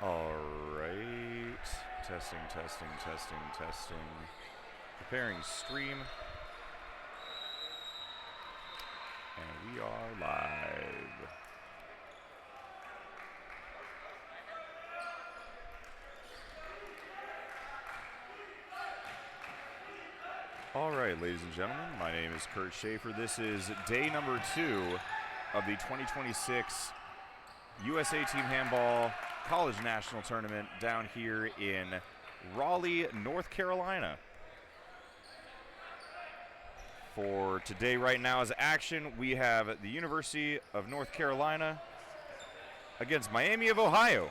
All right. Testing, testing, testing, testing. Preparing stream. And we are live. All right, ladies and gentlemen, my name is Kurt Schaefer. This is day number 2 of the 2026 USA Team Handball College National Tournament down here in Raleigh, North Carolina. For today, right now, as action, we have the University of North Carolina against Miami of Ohio.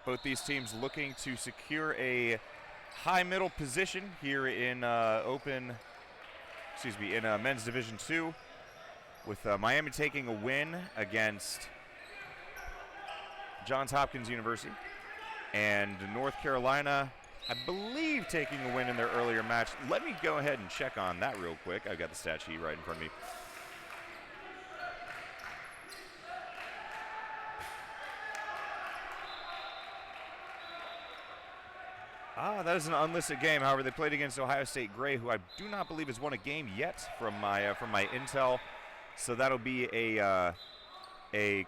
Both these teams looking to secure a high middle position here in men's Division II, with Miami taking a win against Johns Hopkins University, and North Carolina, I believe, taking a win in their earlier match. Let me go ahead and check on that real quick. I've got the stat sheet right in front of me. That is an unlisted game. However, they played against Ohio State Gray, who I do not believe has won a game yet from my intel. So that'll be a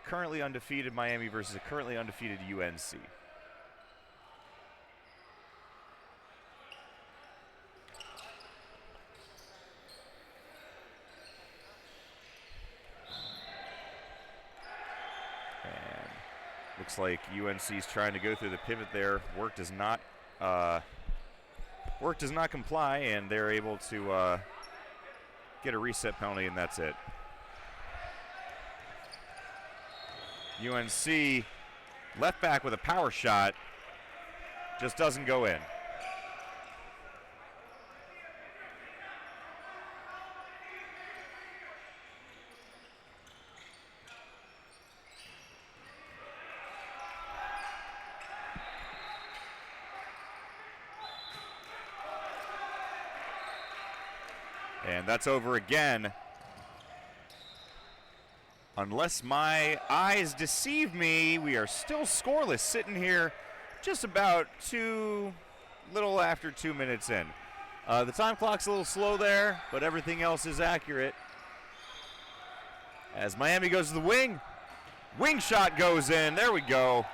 currently undefeated Miami versus a currently undefeated UNC. And looks like UNC's trying to go through the pivot there. Work does not comply, and they're able to get a reset penalty, and that's it. UNC left back with a power shot, just doesn't go in. And that's over again. Unless my eyes deceive me, we are still scoreless, sitting here just about little after 2 minutes in. The time clock's a little slow there, but everything else is accurate. As Miami goes to the wing. Wing shot goes in. There we go.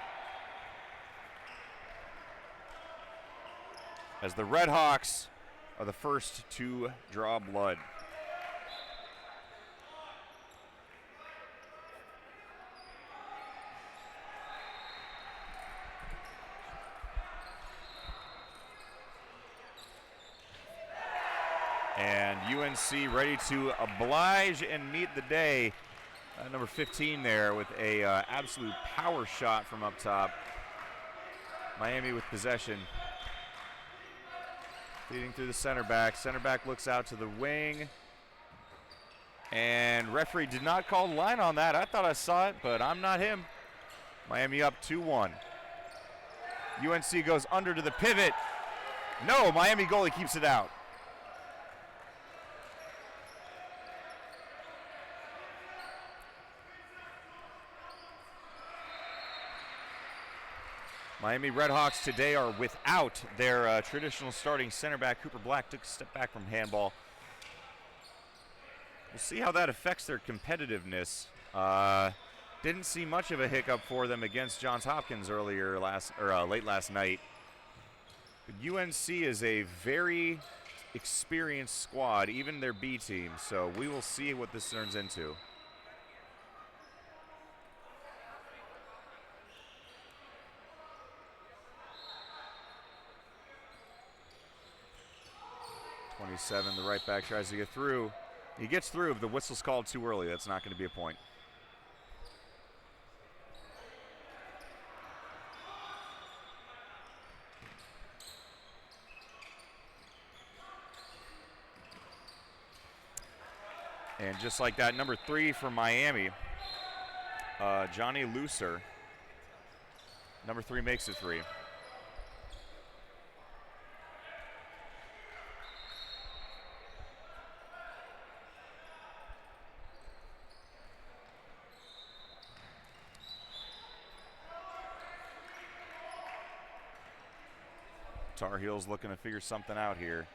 As the Red Hawks are the first to draw blood. And UNC ready to oblige and meet the day. Number 15 there with a absolute power shot from up top. Miami with possession. Feeding through the center back. Center back looks out to the wing. And referee did not call the line on that. I thought I saw it, but I'm not him. Miami up 2-1. UNC goes under to the pivot. No, Miami goalie keeps it out. Miami Redhawks today are without their traditional starting center back. Cooper Black took a step back from handball. We'll see how that affects their competitiveness. Didn't see much of a hiccup for them against Johns Hopkins late last night. But UNC is a very experienced squad, even their B team. So we will see what this turns into. The right back tries to get through. He gets through. If the whistle's called too early, that's not going to be a point. And just like that, number 3 for Miami, Johnny Looser. Number 3 makes it 3. Tar Heels looking to figure something out here.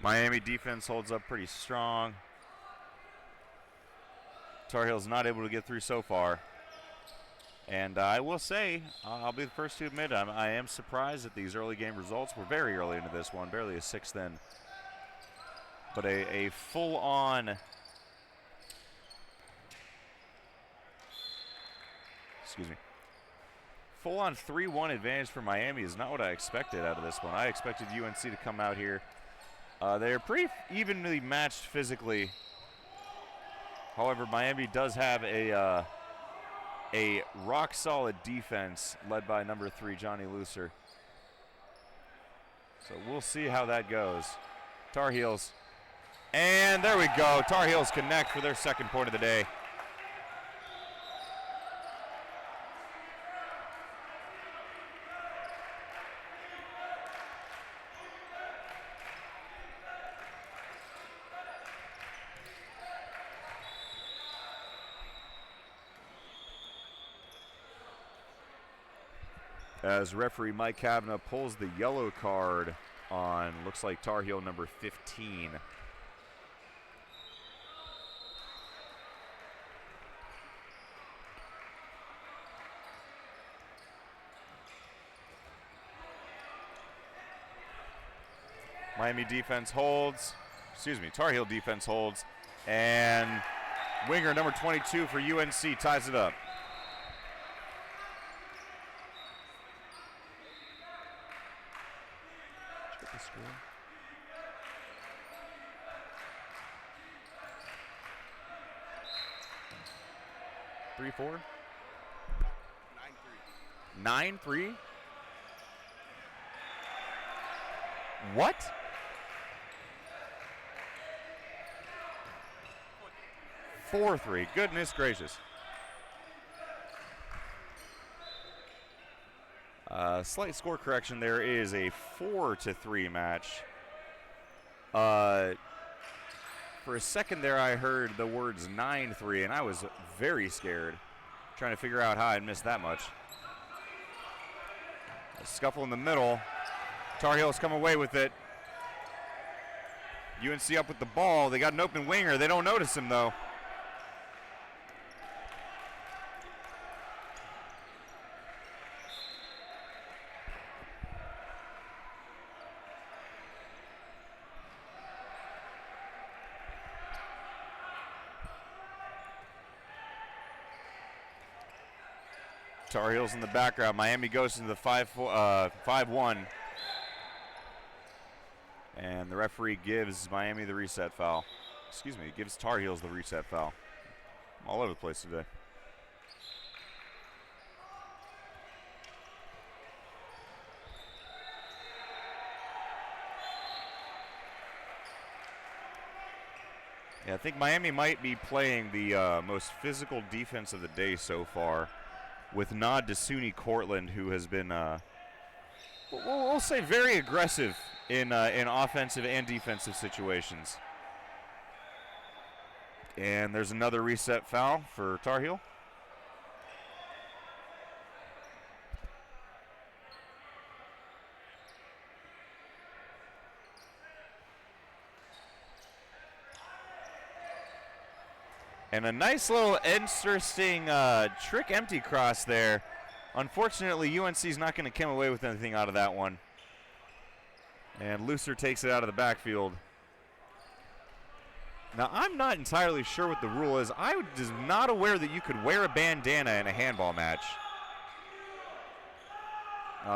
Miami defense holds up pretty strong. Tar Heels not able to get through so far. And I will say, I'll be the first to admit, I am surprised at these early game results. We're very early into this one, barely a sixth in. But a full-on, full-on 3-1 advantage for Miami is not what I expected out of this one. I expected UNC to come out here. They're pretty evenly matched physically. However, Miami does have a rock-solid defense led by number 3, Johnny Lucer. So we'll see how that goes. Tar Heels. And there we go. Tar Heels connect for their second point of the day. As referee Mike Kavanaugh pulls the yellow card on, looks like Tar Heel number 15. Miami defense holds, Tar Heel defense holds, and winger number 22 for UNC ties it up. Score. 3-4. 9-3. 9-3. What? 4-3. Goodness gracious. Slight score correction. There is a 4-3 match. For a second there, I heard the words 9-3, and I was very scared, trying to figure out how I'd missed that much. A scuffle in the middle. Tar Heels come away with it. UNC up with the ball. They got an open winger. They don't notice him, though. Tar Heels in the background. Miami goes into the 5-1. And the referee gives Miami the reset foul. Excuse me, gives Tar Heels the reset foul. I'm all over the place today. Yeah, I think Miami might be playing the most physical defense of the day so far, with nod to SUNY Cortland, who has been, we'll say, very aggressive in offensive and defensive situations. And there's another reset foul for Tar Heel. And a nice little interesting trick empty cross there. Unfortunately, UNC's not going to come away with anything out of that one. And Lucer takes it out of the backfield. Now, I'm not entirely sure what the rule is. I was not aware that you could wear a bandana in a handball match.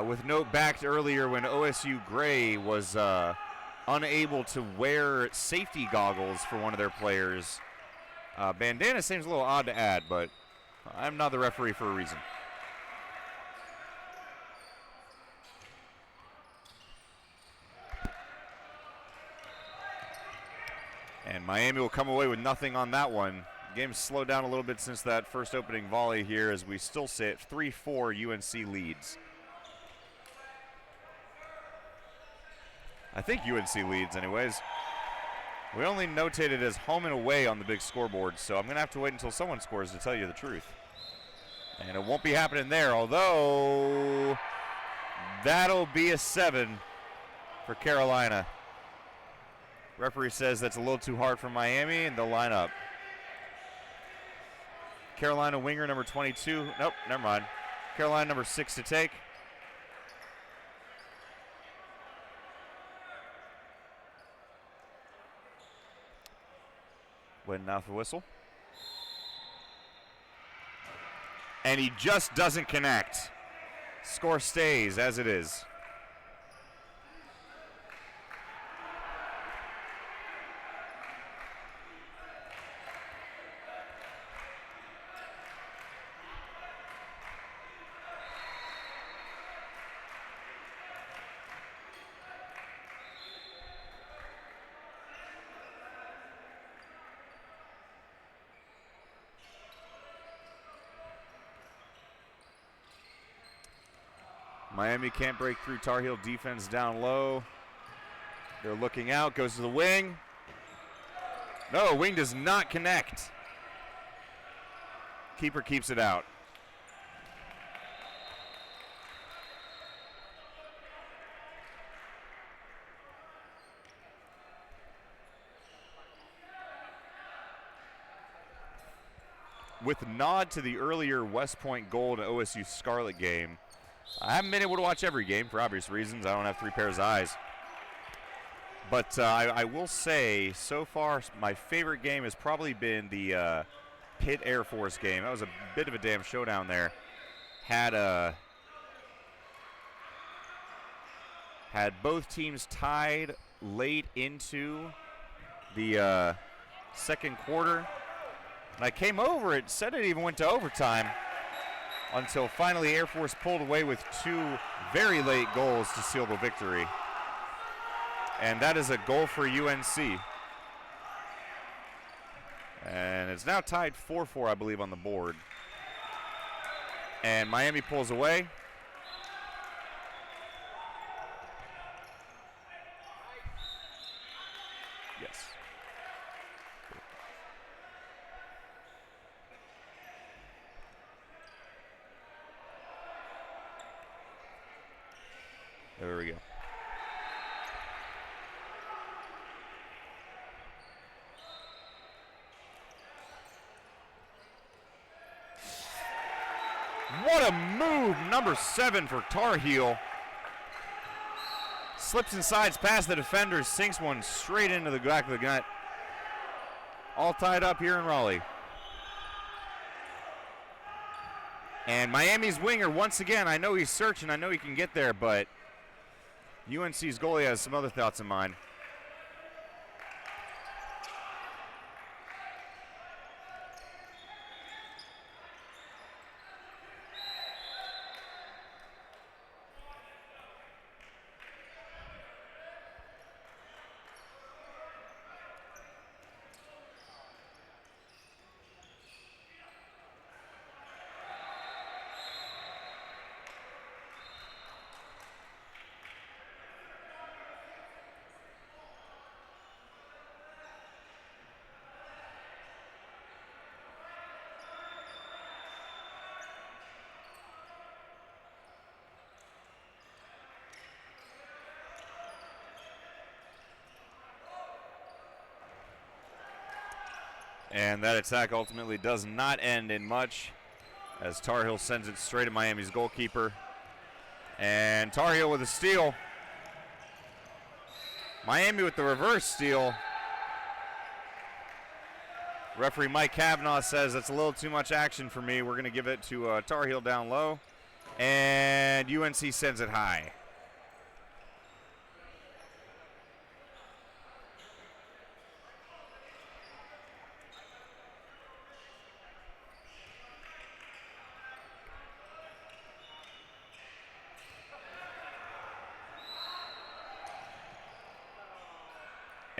With note back to earlier when OSU Gray was unable to wear safety goggles for one of their players. Bandana seems a little odd to add, but I'm not the referee for a reason. And Miami will come away with nothing on that one. Game's slowed down a little bit since that first opening volley here as we still sit 3-4 UNC leads. I think UNC leads anyways. We only notate it as home and away on the big scoreboard, so I'm going to have to wait until someone scores to tell you the truth. And it won't be happening there, although that'll be a 7 for Carolina. Referee says that's a little too hard for Miami, and they'll line up. Carolina winger number 22. Nope, never mind. Carolina number 6 to take. Waiting now for the whistle. And he just doesn't connect. Score stays as it is. Miami can't break through Tar Heel defense down low. They're looking out, goes to the wing. No, wing does not connect. Keeper keeps it out. With nod to the earlier West Point Gold and OSU Scarlet game, I haven't been able to watch every game for obvious reasons. I don't have 3 pairs of eyes. But I will say, so far, my favorite game has probably been the Pitt Air Force game. That was a bit of a damn showdown there. Had both teams tied late into the second quarter. And I came over, it said it even went to overtime, until finally Air Force pulled away with 2 very late goals to seal the victory. And that is a goal for UNC. And it's now tied 4-4, I believe, on the board. And Miami pulls away. Yes. There we go. What a move, number 7 for Tar Heel. Slips and sides past the defender, sinks one straight into the back of the net. All tied up here in Raleigh. And Miami's winger, once again, I know he's searching, I know he can get there, but UNC's goalie has some other thoughts in mind. And that attack ultimately does not end in much, as Tar Heel sends it straight at Miami's goalkeeper. And Tar Heel with a steal. Miami with the reverse steal. Referee Mike Kavanaugh says that's a little too much action for me. We're going to give it to Tar Heel down low. And UNC sends it high.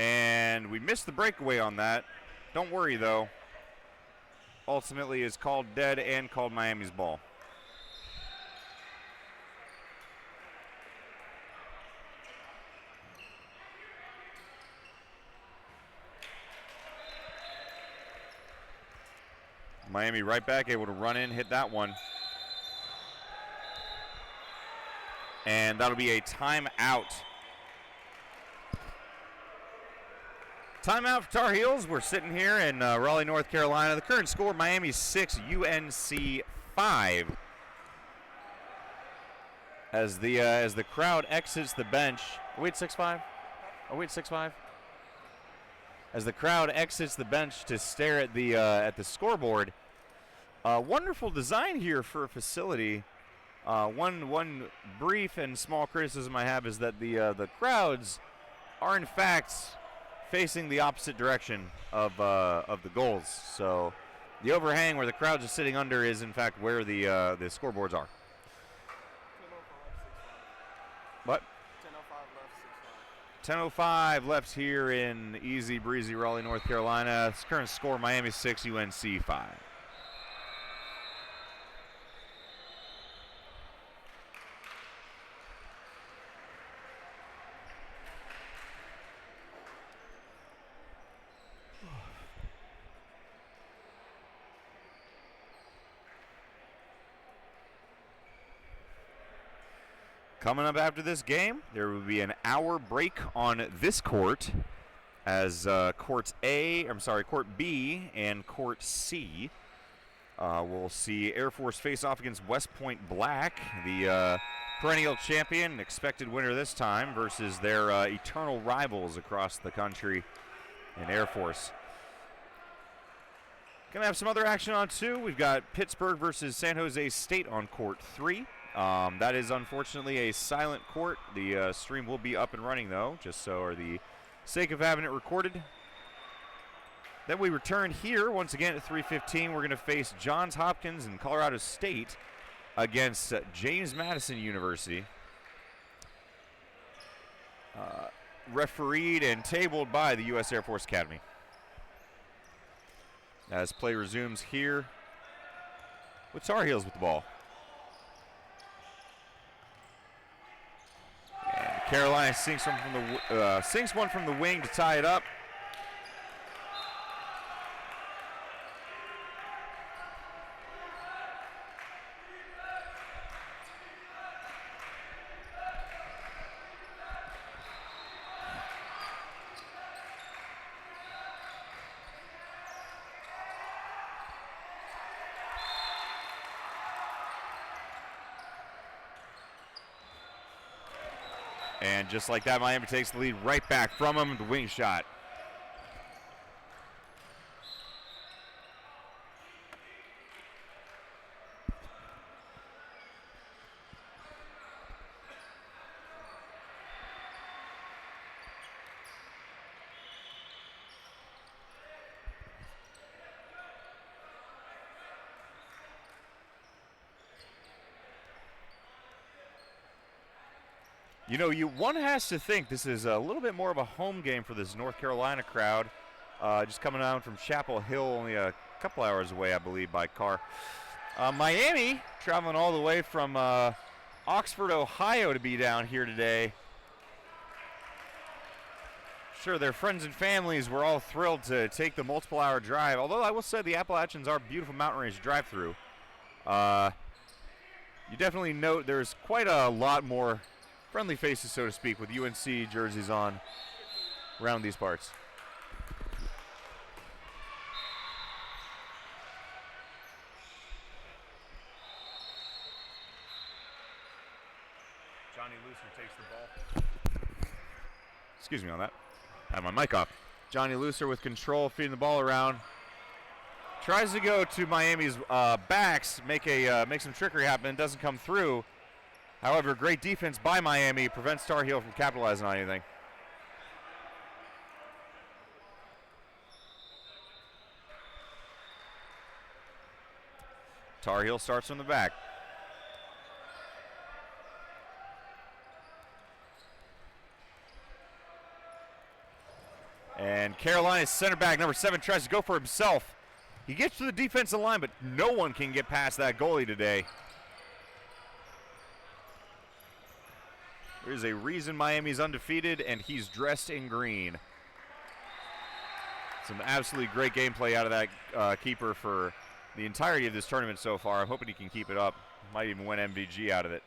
And we missed the breakaway on that. Don't worry, though. ultimately is called dead and called Miami's ball. Miami right back, able to run in, hit that one. And that'll be a timeout. Timeout for Tar Heels. We're sitting here in Raleigh, North Carolina. The current score, Miami 6, UNC 5. As the crowd exits the bench. Are we at 6-5? Are we at 6-5? As the crowd exits the bench to stare at the scoreboard. Wonderful design here for a facility. One brief and small criticism I have is that the crowds are in fact facing the opposite direction of the goals. So the overhang where the crowds are sitting under is in fact where the scoreboards are. What? 10:05 left here in easy breezy Raleigh, North Carolina. Current score Miami 6, UNC 5. Coming up after this game, there will be an hour break on this court as Court B and Court C. We'll see Air Force face off against West Point Black, the perennial champion, expected winner this time, versus their eternal rivals across the country in Air Force. Gonna have some other action on too. We've got Pittsburgh versus San Jose State on Court 3. That is unfortunately a silent court. The stream will be up and running though, just so for the sake of having it recorded. Then we return here once again at 3:15. We're going to face Johns Hopkins and Colorado State against James Madison University. Refereed and tabled by the U.S. Air Force Academy. As play resumes here with Tar Heels with the ball. And Carolina sinks one from the wing to tie it up. And just like that, Miami takes the lead right back from him with the wing shot. You know, one has to think this is a little bit more of a home game for this North Carolina crowd. Just coming down from Chapel Hill, only a couple hours away, I believe, by car. Miami traveling all the way from Oxford, Ohio to be down here today. Sure, their friends and families were all thrilled to take the multiple-hour drive, although I will say the Appalachians are a beautiful mountain range drive-through. You definitely note there's quite a lot more friendly faces, so to speak, with UNC jerseys on around these parts. Johnny Looser takes the ball. Excuse me on that. I have my mic off. Johnny Looser with control, feeding the ball around. Tries to go to Miami's backs, make some trickery happen, doesn't come through. However, great defense by Miami prevents Tar Heel from capitalizing on anything. Tar Heel starts from the back. And Carolina's center back, number 7, tries to go for himself. He gets to the defensive line, but no one can get past that goalie today. There's a reason Miami's undefeated, and he's dressed in green. Some absolutely great gameplay out of that keeper for the entirety of this tournament so far. I'm hoping he can keep it up. Might even win MVG out of it.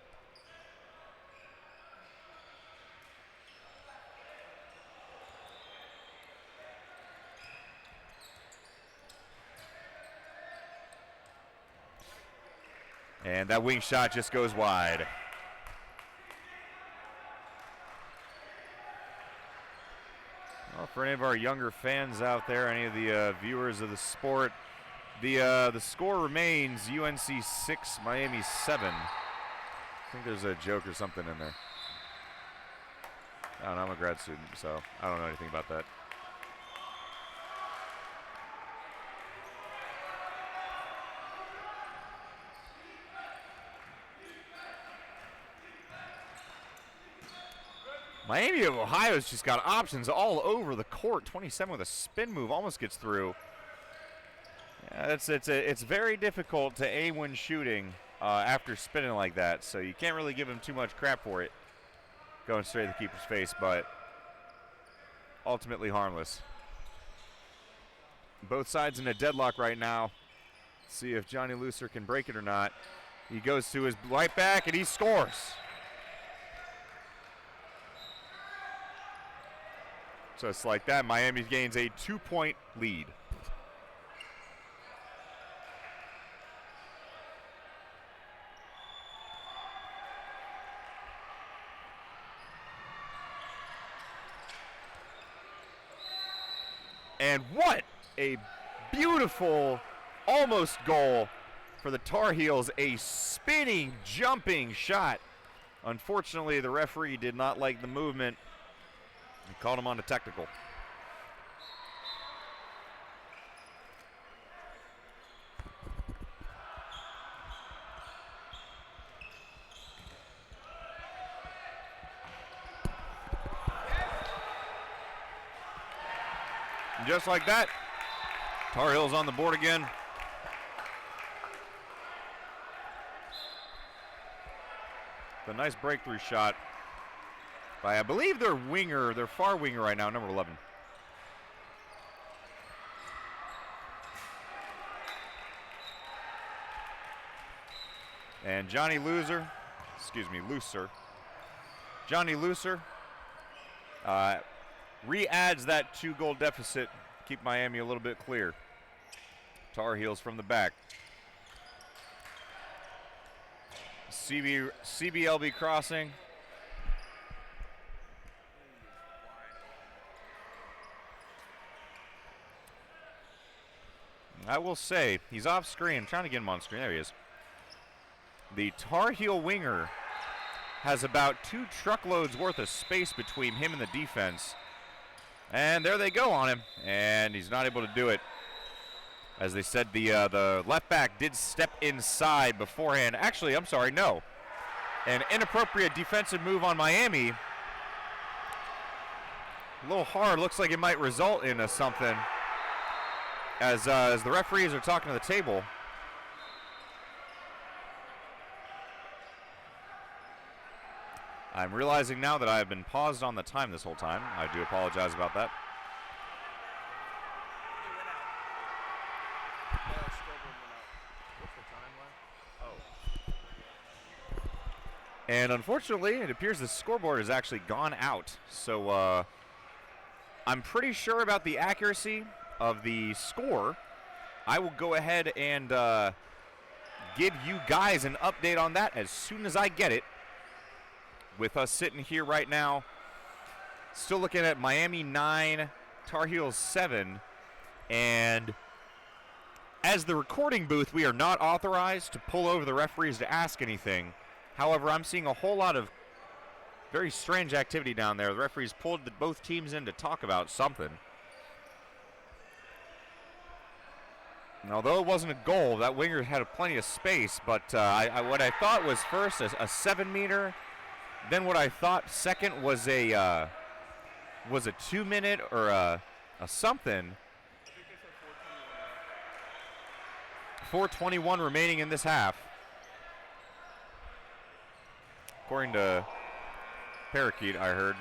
And that wing shot just goes wide. Well, for any of our younger fans out there, any of the viewers of the sport, the score remains UNC 6, Miami 7. I think there's a joke or something in there. I don't know, I'm a grad student, so I don't know anything about that. Miami of Ohio's just got options all over the court. 27 with a spin move, almost gets through. Yeah, it's very difficult to A-win shooting after spinning like that, so you can't really give him too much crap for it. Going straight to the keeper's face, but ultimately harmless. Both sides in a deadlock right now. See if Johnny Looser can break it or not. He goes to his right back and he scores. Just like that, Miami gains a 2-point lead. And what a beautiful almost goal for the Tar Heels. A spinning, jumping shot. Unfortunately, the referee did not like the movement. He called him on the technical. And just like that, Tar Heels on the board again. The nice breakthrough shot by, I believe, their winger, their far winger right now, number 11. And Johnny Looser, Johnny Looser re-adds that 2-goal deficit, keep Miami a little bit clear. Tar Heels from the back. CBLB crossing. I will say, he's off screen. I'm trying to get him on screen. There he is. The Tar Heel winger has about 2 truckloads worth of space between him and the defense. And there they go on him. And he's not able to do it. As they said, the left back did step inside beforehand. Actually, I'm sorry, no. An inappropriate defensive move on Miami. A little hard. Looks like it might result in something. As the referees are talking to the table. I'm realizing now that I have been paused on the time this whole time. I do apologize about that. And unfortunately, it appears the scoreboard has actually gone out. So I'm pretty sure about the accuracy of the score. I will go ahead and give you guys an update on that as soon as I get it. With us sitting here right now, still looking at Miami 9, Tar Heels 7. And as the recording booth, we are not authorized to pull over the referees to ask anything. However, I'm seeing a whole lot of very strange activity down there. The referees pulled both teams in to talk about something. And although it wasn't a goal, that winger had plenty of space. But what I thought was first a 7-meter. Then what I thought second was a 2-minute or a something. 4:21 remaining in this half. According to Parakeet, I heard.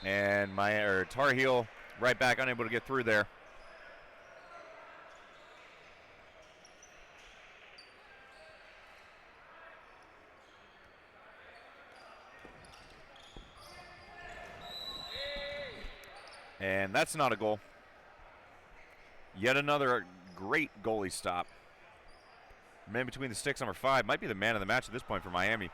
And Tar Heel right back, unable to get through there. And that's not a goal. Yet another great goalie stop. Man between the sticks, number 5, might be the man of the match at this point for Miami.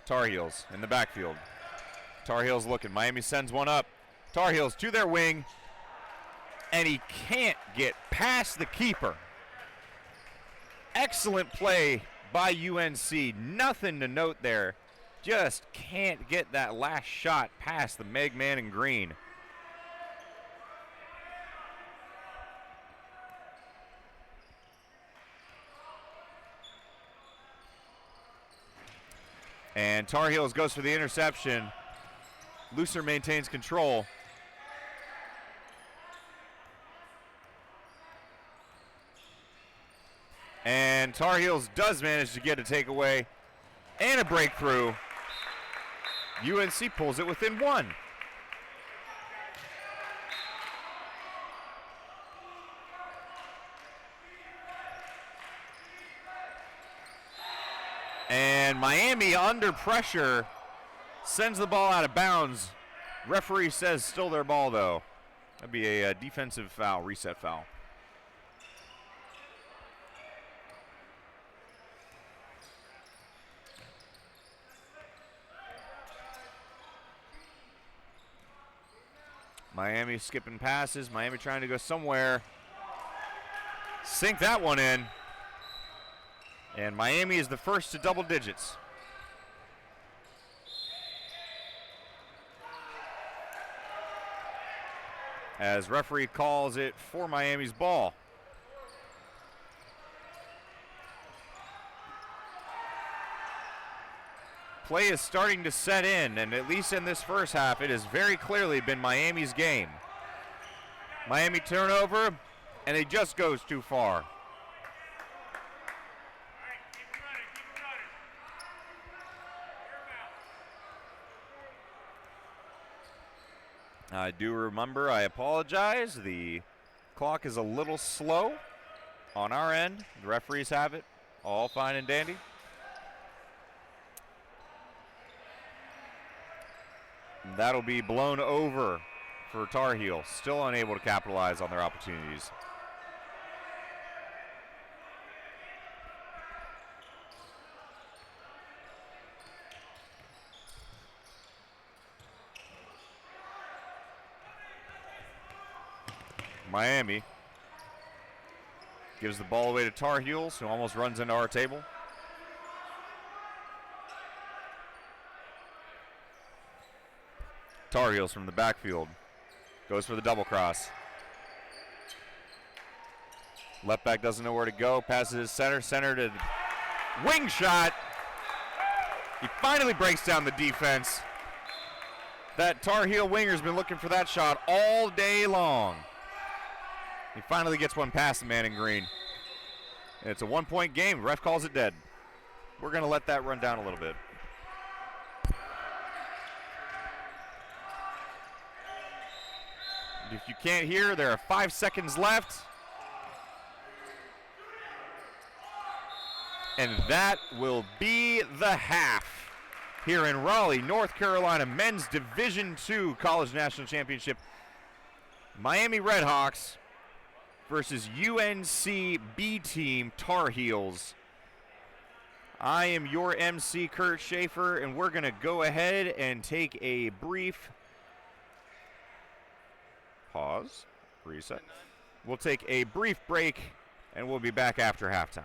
Tar Heels in the backfield. Tar Heels looking. Miami sends one up. Tar Heels to their wing. And he can't get past the keeper. Excellent play by UNC. Nothing to note there. Just can't get that last shot past the Megman in green. And Tar Heels goes for the interception. Looser maintains control. And Tar Heels does manage to get a takeaway and a breakthrough. UNC pulls it within 1. And Miami, under pressure, sends the ball out of bounds. Referee says still their ball, though. That'd be a defensive foul, reset foul. Miami skipping passes. Miami trying to go somewhere. Sink that one in. And Miami is the first to double digits. As referee calls it for Miami's ball. Play is starting to set in, and at least in this first half, it has very clearly been Miami's game. Miami turnover, and it just goes too far. I do remember, I apologize. The clock is a little slow on our end. The referees have it. All fine and dandy. And that'll be blown over for Tar Heels. Still unable to capitalize on their opportunities. Miami gives the ball away to Tar Heels, who almost runs into our table. Tar Heels from the backfield goes for the double cross. Left back doesn't know where to go, passes his center to wing shot. He finally breaks down the defense. That Tar Heel winger's been looking for that shot all day long. He finally gets one past the man in green. And it's a 1-point game. Ref calls it dead. We're going to let that run down a little bit. If you can't hear, there are 5 seconds left. And that will be the half here in Raleigh, North Carolina, Men's Division II College National Championship. Miami Redhawks versus UNC B Team Tar Heels. I am your MC, Kurt Schaefer, and we're going to go ahead and take a brief pause, reset. We'll take a brief break, and we'll be back after halftime.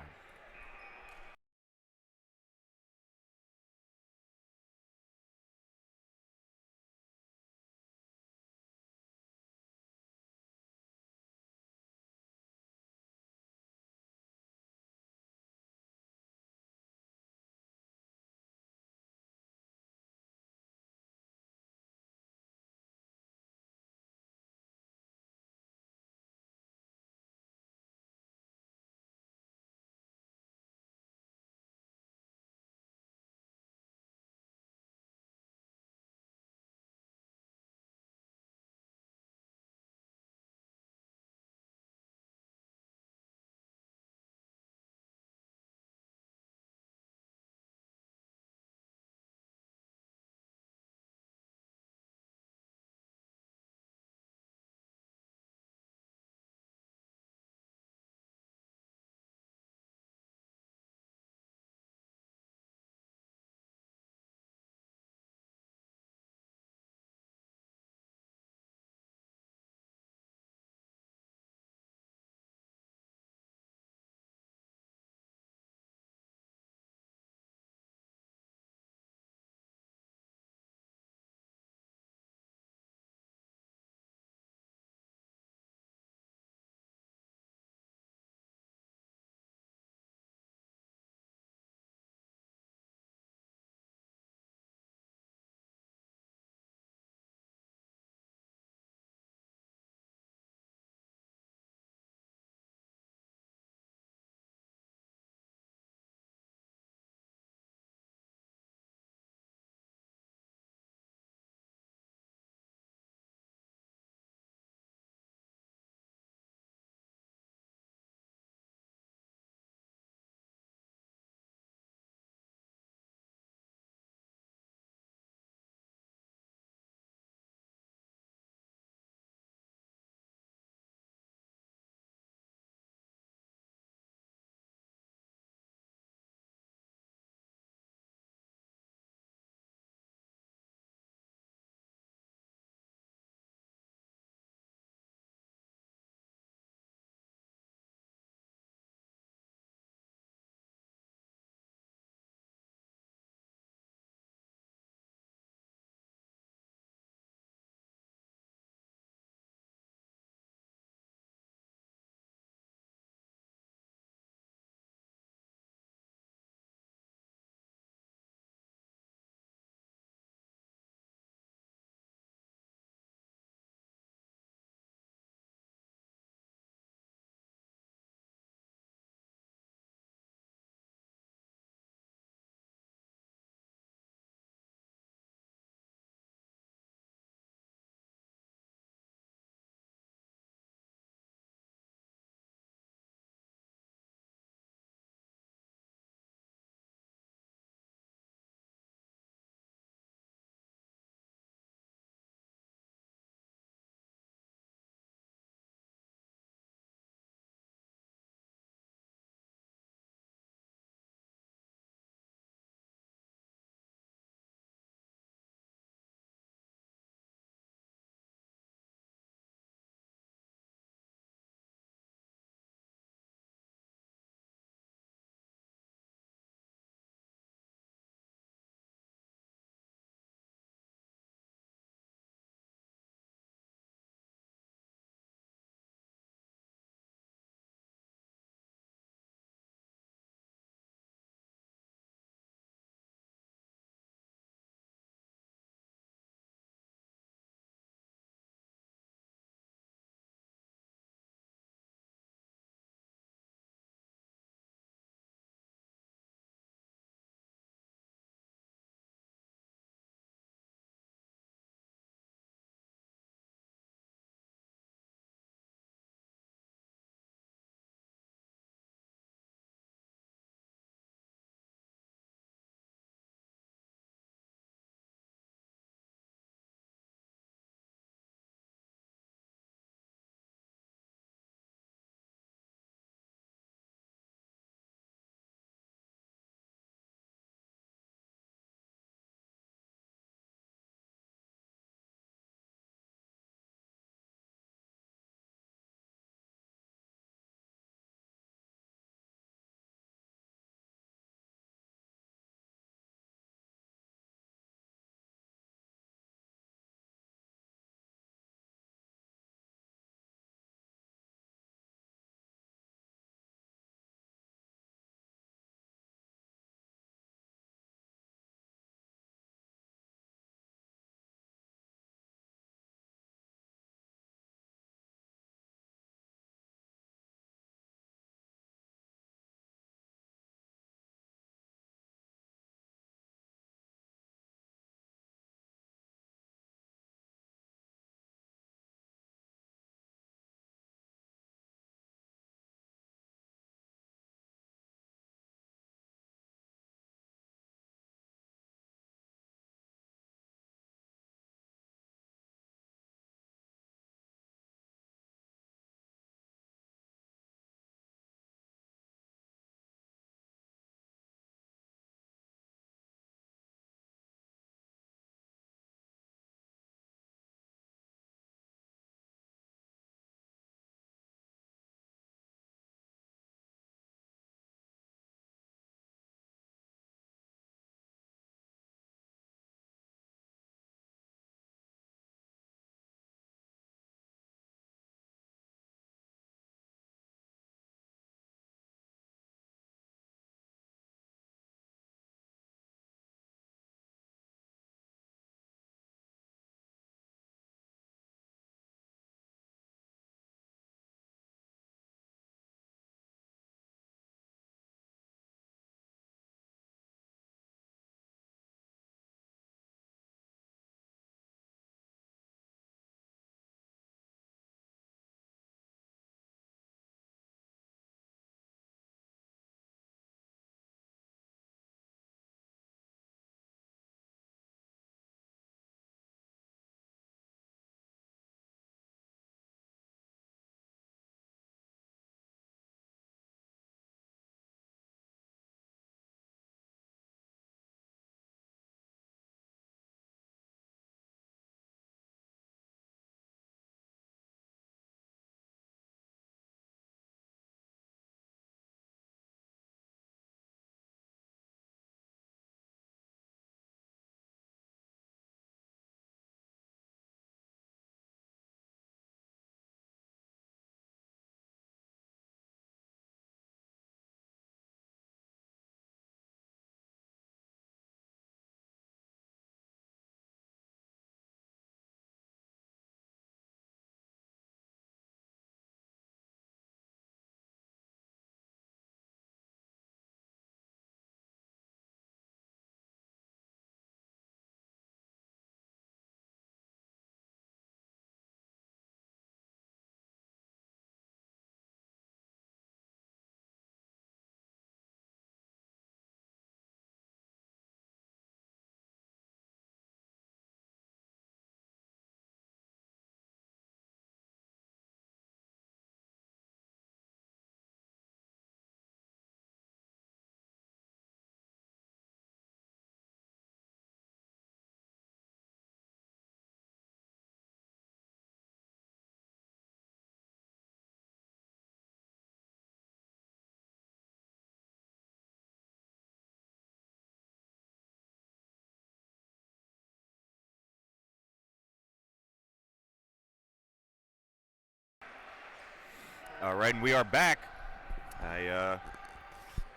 All right, and we are back.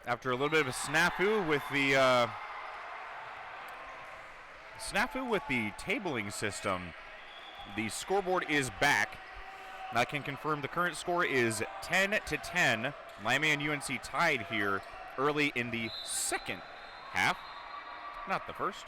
After a little bit of a snafu with the tabling system, the scoreboard is back. I can confirm the current score is 10-10. Miami and UNC tied here early in the second half, not the first.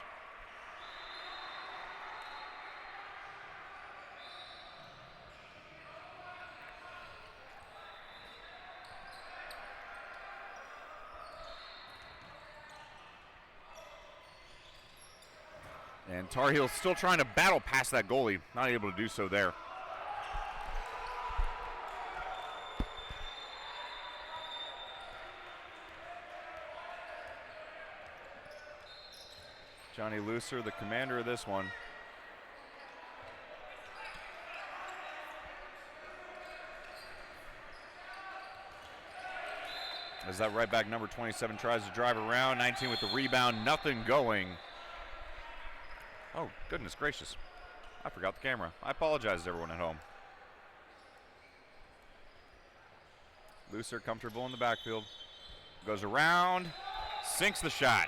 And Tar Heels still trying to battle past that goalie, not able to do so there. Johnny Looser, the commander of this one. As that right back number 27 tries to drive around, 19 with the rebound, nothing going. Oh, goodness gracious. I forgot the camera. I apologize to everyone at home. Looser comfortable in the backfield. Goes around, sinks the shot.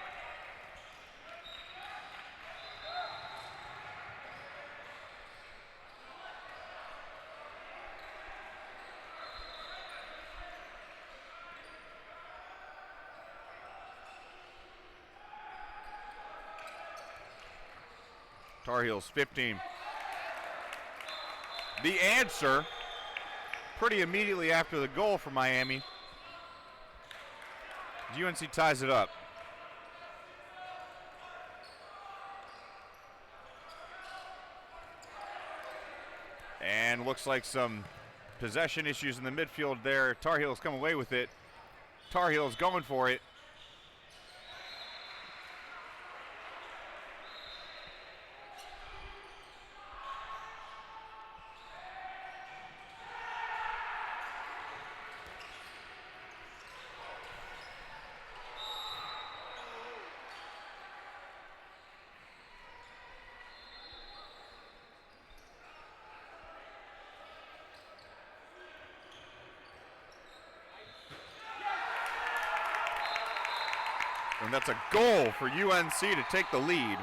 Tar Heels 15. The answer pretty immediately after the goal for Miami. UNC ties it up. And looks like some possession issues in the midfield there. Tar Heels come away with it. Tar Heels going for it. And that's a goal for UNC to take the lead.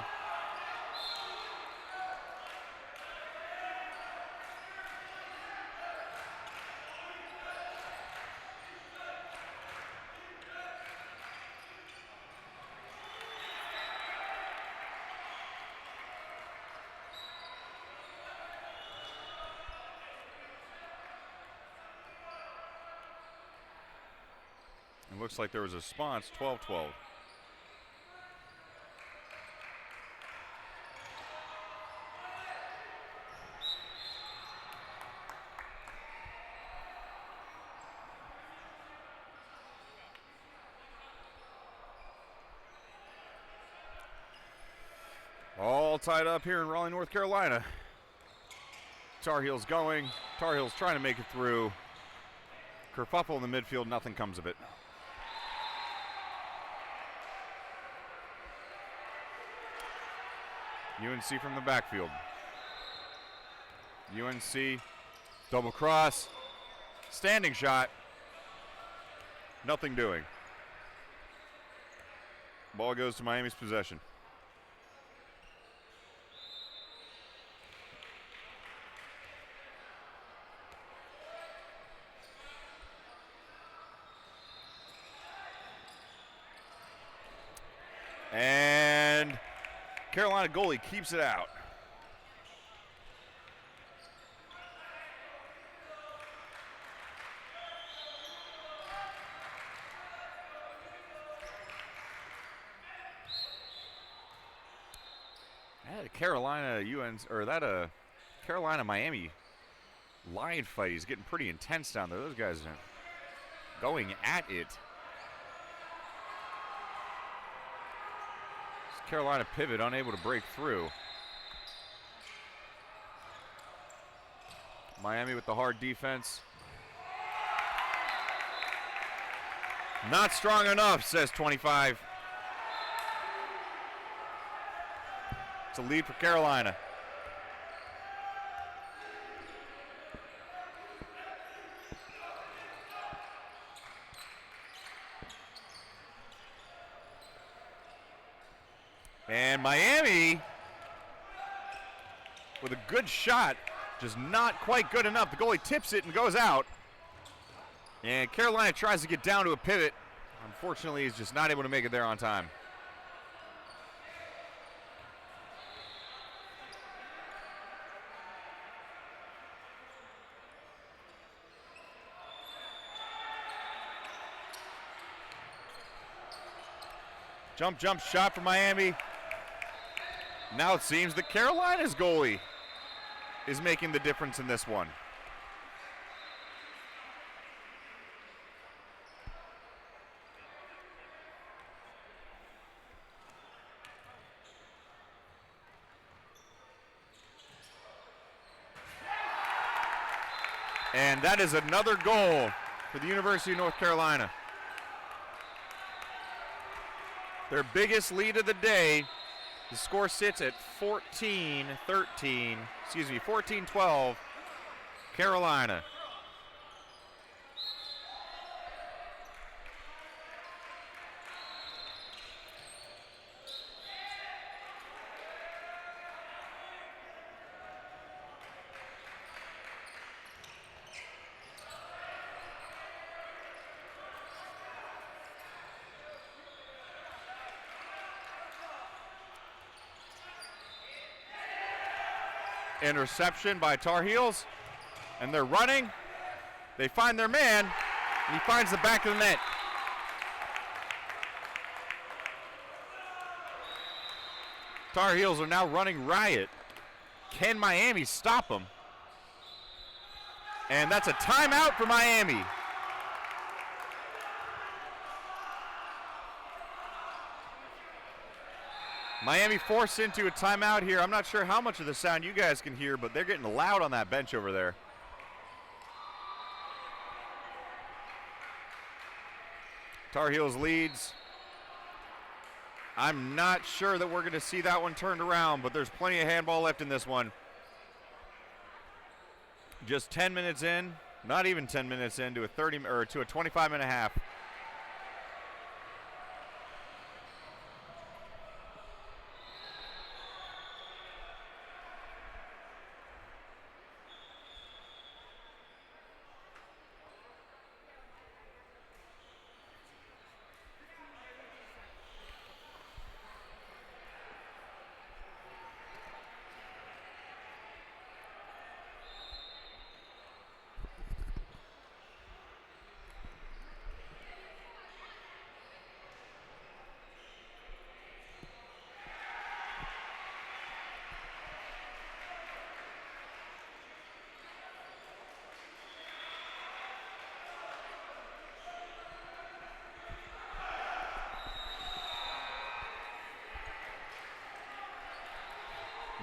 It looks like there was a response, 12-12. All tied up here in Raleigh, North Carolina. Tar Heels going. Tar Heels trying to make it through. Kerfuffle in the midfield, nothing comes of it. UNC from the backfield. UNC, double cross, standing shot, nothing doing. Ball goes to Miami's possession. And Carolina goalie keeps it out. That Carolina Carolina Miami line fight is getting pretty intense down there. Those guys are going at it. Carolina pivot unable to break through. Miami with the hard defense. Not strong enough, says 25. It's a lead for Carolina. And Miami with a good shot, just not quite good enough. The goalie tips it and goes out. And Carolina tries to get down to a pivot. Unfortunately, he's just not able to make it there on time. Jump shot for Miami. Now it seems that Carolina's goalie is making the difference in this one. And that is another goal for the University of North Carolina. Their biggest lead of the day. The score sits at 14-12, Carolina. Interception by Tar Heels, and they're running. They find their man, and he finds the back of the net. Tar Heels are now running riot. Can Miami stop them? And that's a timeout for Miami. Miami forced into a timeout here. I'm not sure how much of the sound you guys can hear, but they're getting loud on that bench over there. Tar Heels leads. I'm not sure that we're going to see that one turned around, but there's plenty of handball left in this one. Just 10 minutes in, not even 10 minutes into a 25-minute half.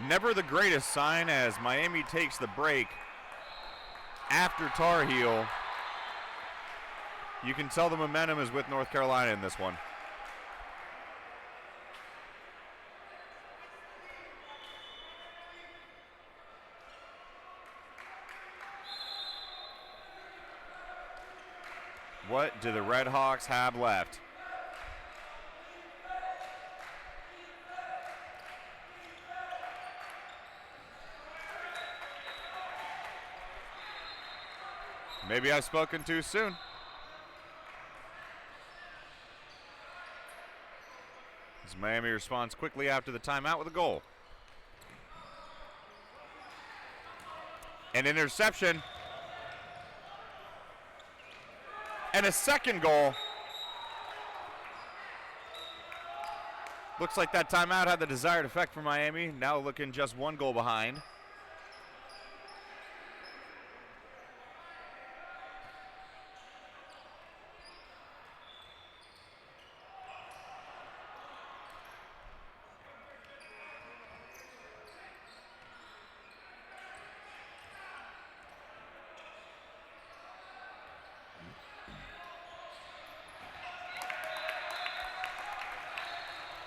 Never the greatest sign as Miami takes the break after Tar Heel. You can tell the momentum is with North Carolina in this one. What do the Red Hawks have left? Maybe I've spoken too soon. As Miami responds quickly after the timeout with a goal. An interception. And a second goal. Looks like that timeout had the desired effect for Miami. Now looking just one goal behind.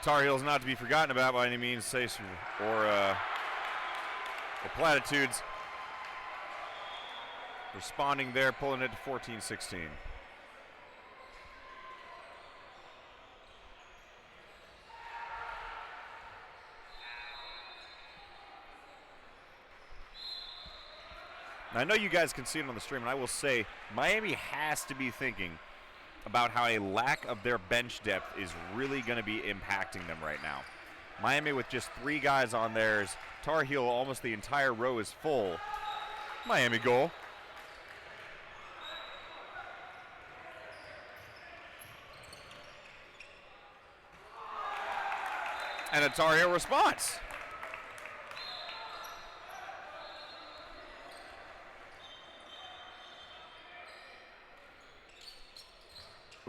Tar Heels not to be forgotten about by any means, or platitudes. Responding there, pulling it to 14-16. I know you guys can see it on the stream, and I will say Miami has to be thinking about how a lack of their bench depth is really going to be impacting them right now. Miami with just 3 guys on theirs. Tar Heel, almost the entire row is full. Miami goal. And a Tar Heel response.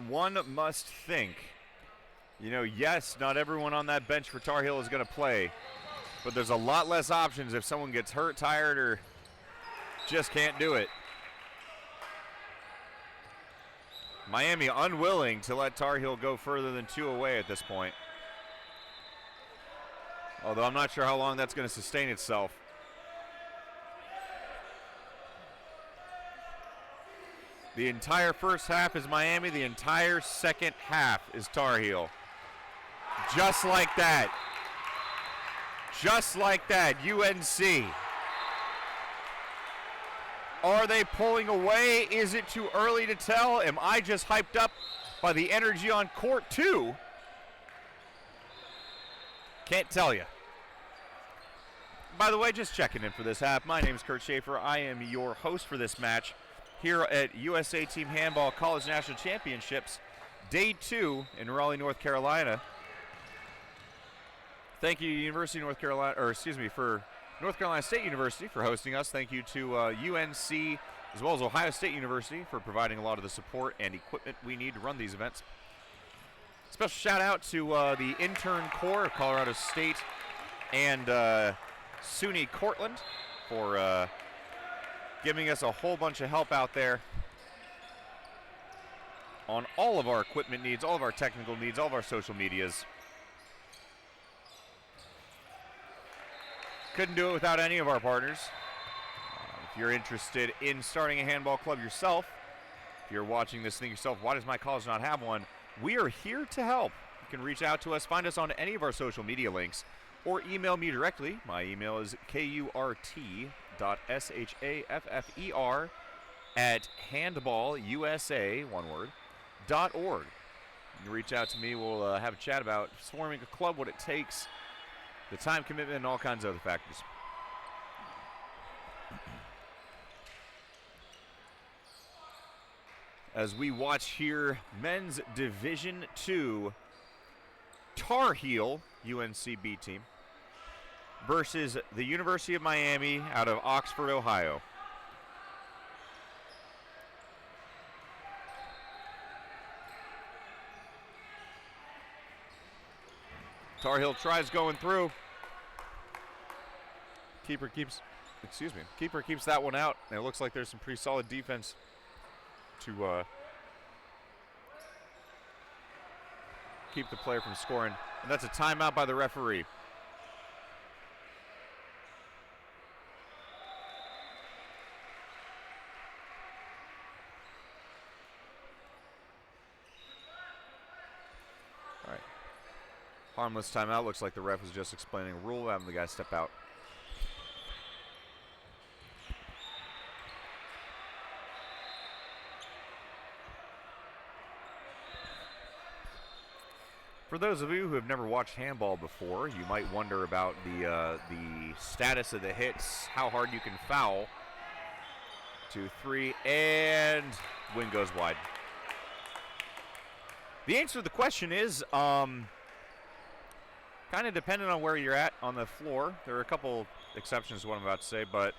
One must think, you know, yes, not everyone on that bench for Tar Heel is going to play, but there's a lot less options if someone gets hurt, tired, or just can't do it. Miami unwilling to let Tar Heel go further than 2 away at this point. Although I'm not sure how long that's going to sustain itself. The entire first half is Miami. The entire second half is Tar Heel. Just like that. Just like that, UNC. Are they pulling away? Is it too early to tell? Am I just hyped up by the energy on court 2? Can't tell you. By the way, just checking in for this half. My name is Kurt Schaefer. I am your host for this match here at USA Team Handball College National Championships, Day 2 in Raleigh, North Carolina. Thank you, University of North Carolina, or excuse me, for North Carolina State University for hosting us. Thank you to UNC as well as Ohio State University for providing a lot of the support and equipment we need to run these events. Special shout out to the intern corps of Colorado State and SUNY Cortland for giving us a whole bunch of help out there on all of our equipment needs, all of our technical needs, all of our social medias. Couldn't do it without any of our partners. If you're interested in starting a handball club yourself, if you're watching this thing yourself, why does my college not have one? We are here to help. You can reach out to us, find us on any of our social media links, or email me directly. My email is kurt.shaffer@handballusa, one word, .org. You can reach out to me. We'll have a chat about forming a club, what it takes, the time commitment, and all kinds of other factors. As we watch here, men's Division II Tar Heel UNC B team versus the University of Miami out of Oxford, Ohio. Tar Heel tries going through. Keeper keeps that one out, and it looks like there's some pretty solid defense to keep the player from scoring. And that's a timeout by the referee. All right. Harmless timeout. Looks like the ref was just explaining a rule, having the guy step out. For those of you who have never watched handball before, you might wonder about the status of the hits, how hard you can foul. 2, 3, and wing goes wide. The answer to the question is kind of dependent on where you're at on the floor. There are a couple exceptions to what I'm about to say, but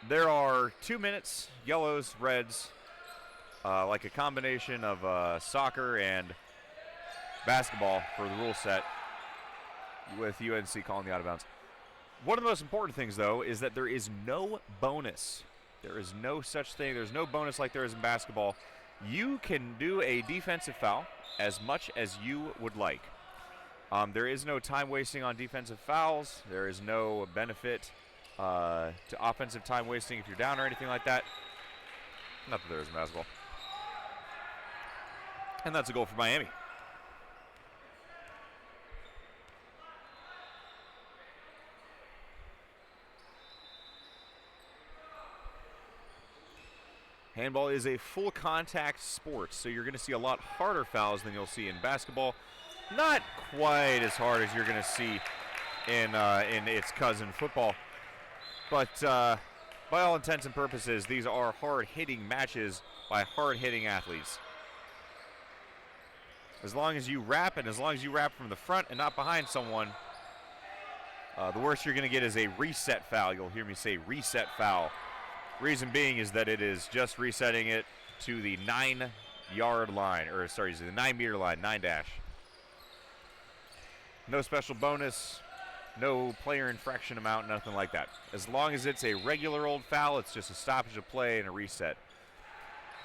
there are 2 minutes, yellows, reds, like a combination of soccer and basketball for the rule set, with UNC calling the out of bounds. One of the most important things, though, is that there is no bonus. There is no such thing. There's no bonus like there is in basketball. You can do a defensive foul as much as you would like. There is no time wasting on defensive fouls. There is no benefit to offensive time wasting if you're down or anything like that. Not that there is in basketball. And that's a goal for Miami. Handball is a full contact sport, so you're going to see a lot harder fouls than you'll see in basketball. Not quite as hard as you're going to see in its cousin football. But by all intents and purposes, these are hard-hitting matches by hard-hitting athletes. As long as you wrap, and as long as you wrap from the front and not behind someone, the worst you're going to get is a reset foul. You'll hear me say reset foul. Reason being is that it is just resetting it to the 9-yard line, or sorry, the 9-meter line, 9-dash. No special bonus, no player infraction amount, nothing like that. As long as it's a regular old foul, it's just a stoppage of play and a reset.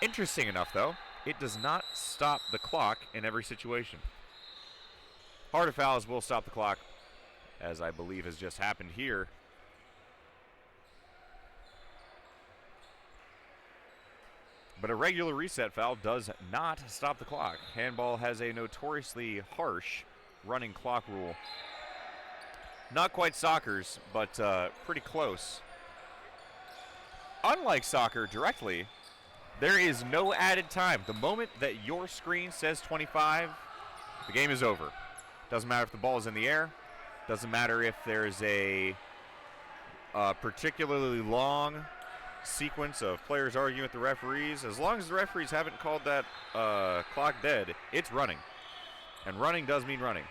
Interesting enough, though, it does not stop the clock in every situation. Harder fouls will stop the clock, as I believe has just happened here. But a regular reset foul does not stop the clock. Handball has a notoriously harsh running clock rule. Not quite soccer's, but pretty close. Unlike soccer directly, there is no added time. The moment that your screen says 25, the game is over. Doesn't matter if the ball is in the air. Doesn't matter if there's a particularly long sequence of players arguing with the referees. As long as the referees haven't called that clock dead, it's running. And running does mean running.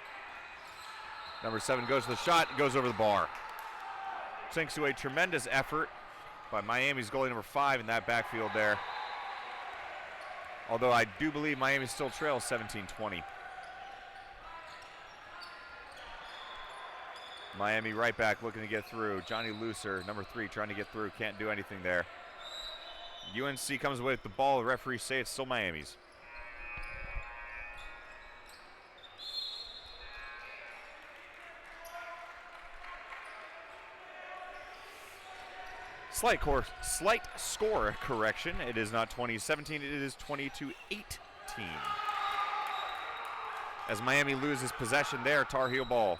Number 7 goes to the shot, goes over the bar. Thanks to a tremendous effort by Miami's goalie number 5 in that backfield there. Although I do believe Miami still trails 17-20. Miami right back looking to get through. Johnny Looser, number 3, trying to get through. Can't do anything there. UNC comes away with the ball. The referees say it's still Miami's. Slight score correction. It is not 20-17. It is 20-18. As Miami loses possession there, Tar Heel ball.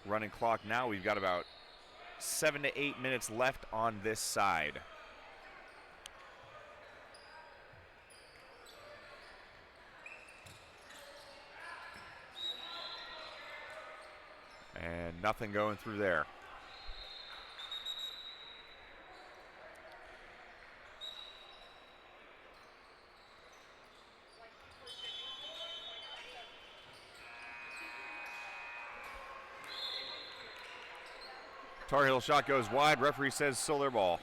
Running clock now. We've got about 7 to 8 minutes left on this side. And nothing going through there. Tar Heel shot goes wide. Referee says still their ball.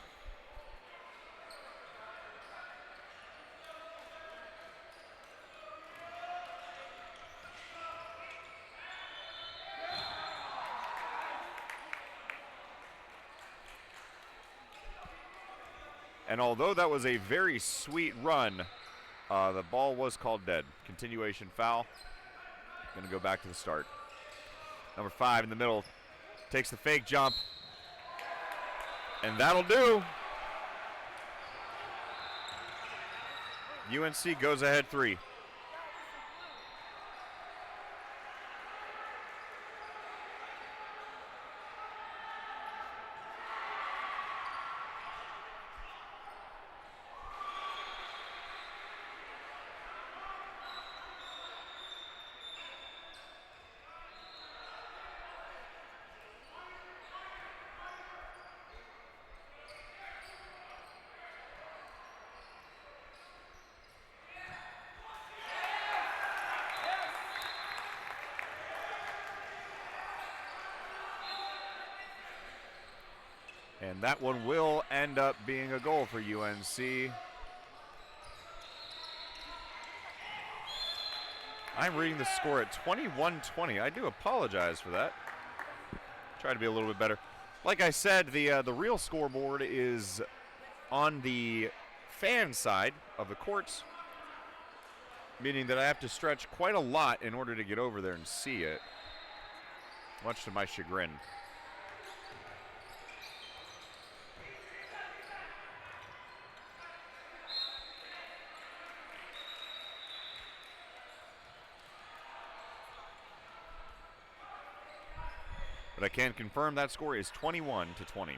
And although that was a very sweet run, the ball was called dead. Continuation foul. Going to go back to the start. Number 5 in the middle takes the fake jump. And that'll do. UNC goes ahead 3. And that one will end up being a goal for UNC. I'm reading the score at 21-20. I do apologize for that. Try to be a little bit better. Like I said, the real scoreboard is on the fan side of the courts, meaning that I have to stretch quite a lot in order to get over there and see it, much to my chagrin. But I can confirm that score is 21-20.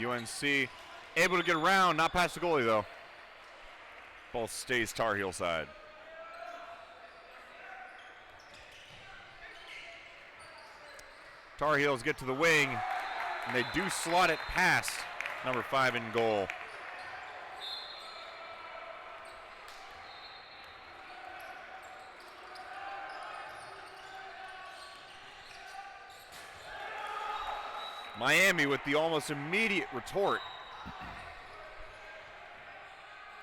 UNC able to get around, not past the goalie though. Ball stays Tar Heel side. Tar Heels get to the wing, and they do slot it past number 5 in goal. Miami with the almost immediate retort.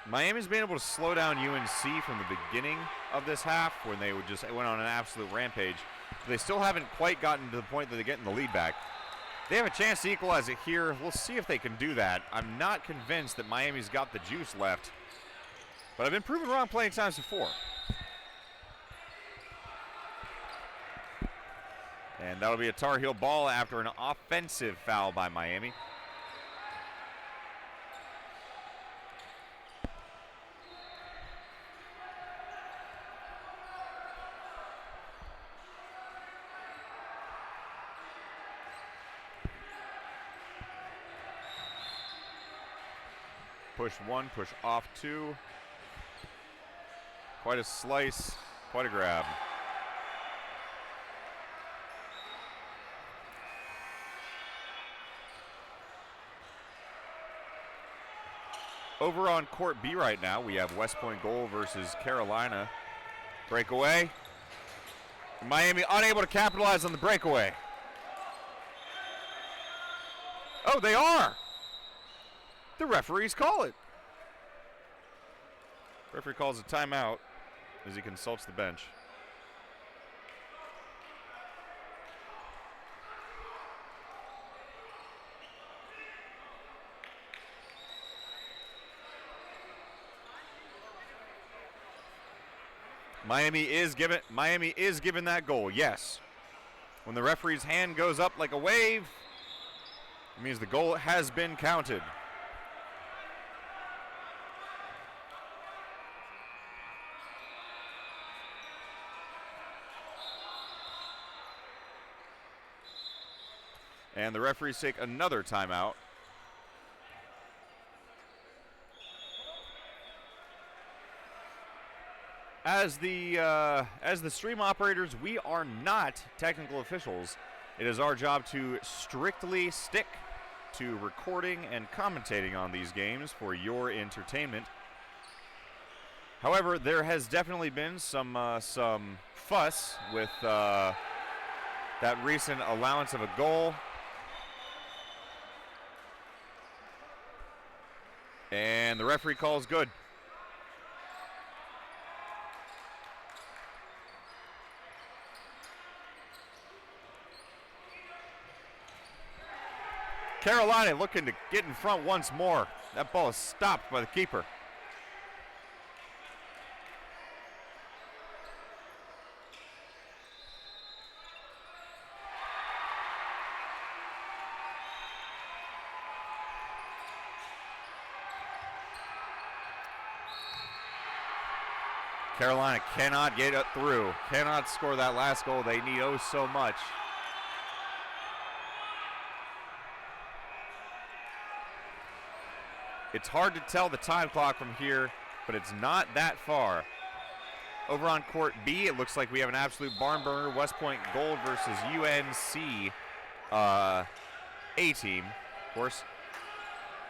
Miami's been able to slow down UNC from the beginning of this half when they went on an absolute rampage. But they still haven't quite gotten to the point that they're getting the lead back. They have a chance to equalize it here. We'll see if they can do that. I'm not convinced that Miami's got the juice left, but I've been proven wrong plenty of times before. And that'll be a Tar Heel ball after an offensive foul by Miami. Push 1, push off 2. Quite a slice, quite a grab. Over on Court B right now, we have West Point goal versus Carolina. Breakaway. Miami unable to capitalize on the breakaway. Oh, they are. The referees call it. Referee calls a timeout as he consults the bench. Miami is given that goal, yes. When the referee's hand goes up like a wave, it means the goal has been counted. And the referees take another timeout. As the stream operators, we are not technical officials. It is our job to strictly stick to recording and commentating on these games for your entertainment. However, there has definitely been some fuss with that recent allowance of a goal. And the referee calls good. Carolina looking to get in front once more. That ball is stopped by the keeper. Carolina cannot get it through, cannot score that last goal they need oh so much. It's hard to tell the time clock from here, but it's not that far. Over on Court B, it looks like we have an absolute barn burner. West Point Gold versus UNC A team, of course.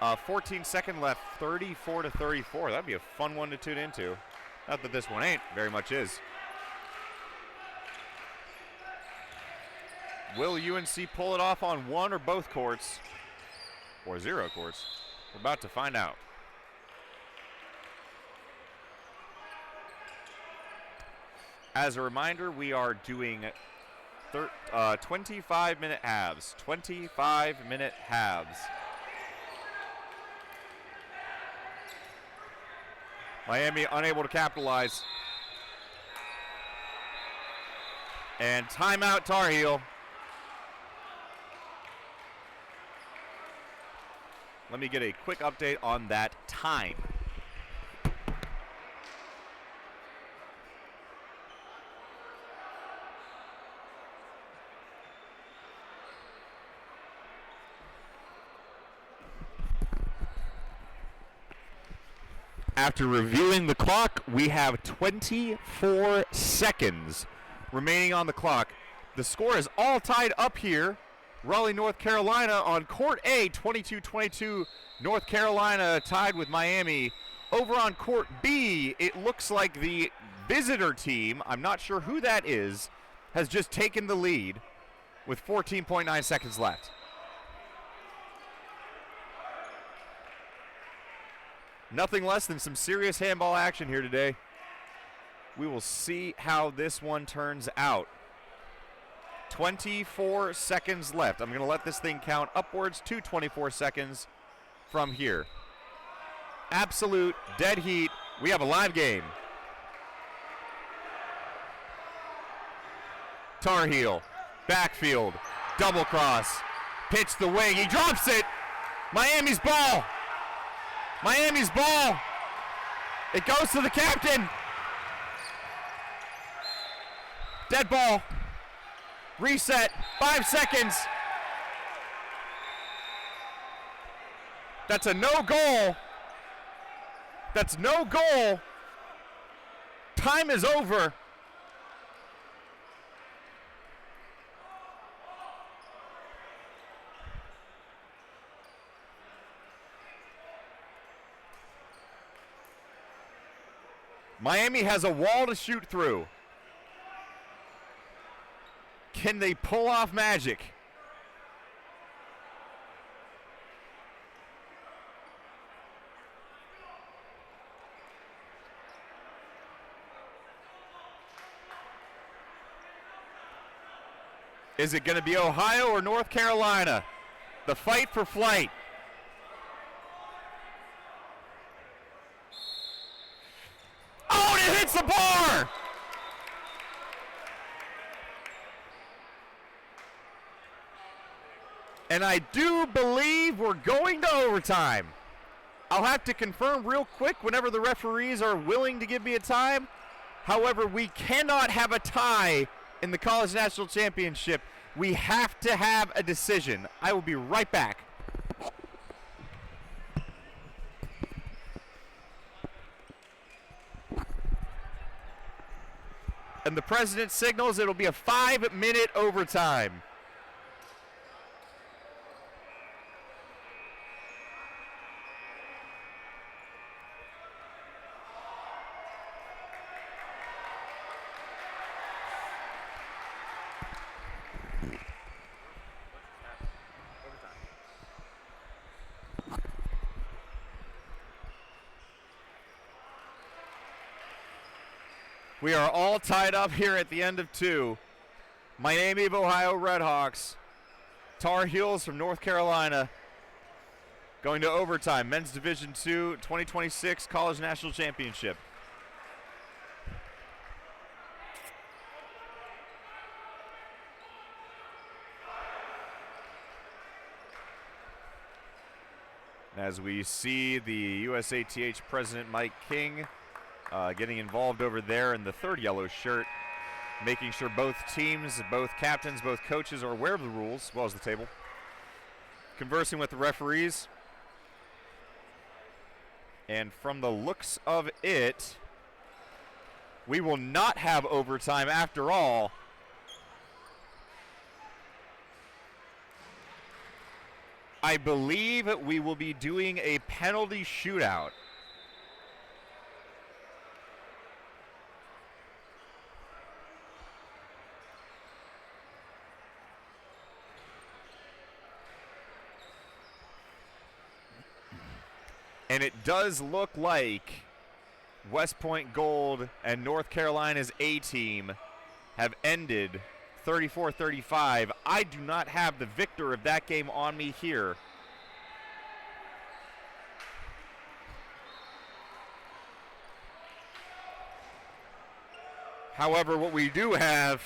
14-second left, 34-34. That'd be a fun one to tune into. Not that this one ain't, very much is. Will UNC pull it off on one or both courts? Or zero courts? We're about to find out. As a reminder, we are doing 25-minute halves. 25-minute halves. Miami unable to capitalize. And timeout Tar Heel. Let me get a quick update on that time. After reviewing the clock, we have 24 seconds remaining on the clock. The score is all tied up here. Raleigh, North Carolina on Court A, 22-22. North Carolina tied with Miami. Over on Court B, it looks like the visitor team, I'm not sure who that is, has just taken the lead with 14.9 seconds left. Nothing less than some serious handball action here today. We will see how this one turns out. 24 seconds left. I'm going to let this thing count upwards to 24 seconds from here. Absolute dead heat. We have a live game. Tar Heel, backfield, double cross, pitch the wing. He drops it. Miami's ball. Miami's ball. It goes to the captain. Dead ball. Reset. 5 seconds. That's a no goal. That's no goal. Time is over. Miami has a wall to shoot through. Can they pull off magic? Is it going to be Ohio or North Carolina? The fight for flight. Oh, and it hits the bar! And I do believe we're going to overtime. I'll have to confirm real quick whenever the referees are willing to give me a time. However, we cannot have a tie in the College National Championship. We have to have a decision. I will be right back. And the president signals it'll be a 5-minute overtime. We are all tied up here at the end of 2. Miami of Ohio Redhawks, Tar Heels from North Carolina, going to overtime. Men's Division II 2026 College National Championship. As we see the USATH President Mike King getting involved over there in the third yellow shirt, making sure both teams, both captains, both coaches are aware of the rules, as well as the table. Conversing with the referees. And from the looks of it, we will not have overtime after all. I believe we will be doing a penalty shootout. And it does look like West Point Gold and North Carolina's A-team have ended 34-35. I do not have the victor of that game on me here. However, what we do have,